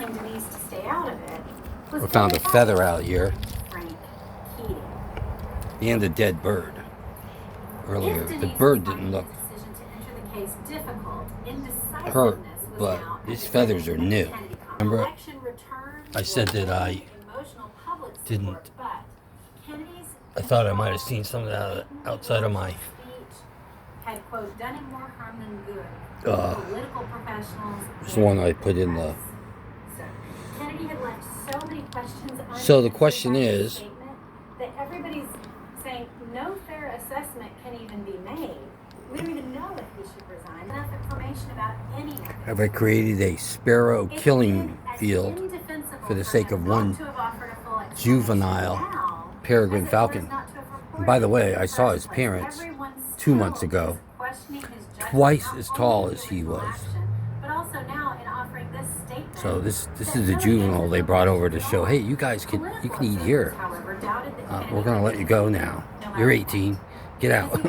pressing Denise to stay out of it was We found a feather out here Frank Keating. and a dead bird earlier. If The Denise bird was didn't look finding the decision to enter the case difficult, indecisiveness hurt, was but now these at the feathers are Kennedy new. Commission. Remember, Election returned I said that I emotional public support, didn't. but Kennedy's I thought I might have seen some of that outside of my. speech had, quote, done him more harm than good. Political professionals. It's the one I put in the. So, Kennedy had left so many questions unanswered. So the question by his is, statement that everybody's saying no fair assessment can even be made. We don't even know if he should resign. Enough information about any of it. have I created a sparrow killing field for the sake of one juvenile peregrine falcon? And by the way, I saw his parents 2 months ago, twice as tall as he was. So this is a juvenile they brought over to show, hey, you guys you can eat here. We're gonna let you go now. You're 18. Get out.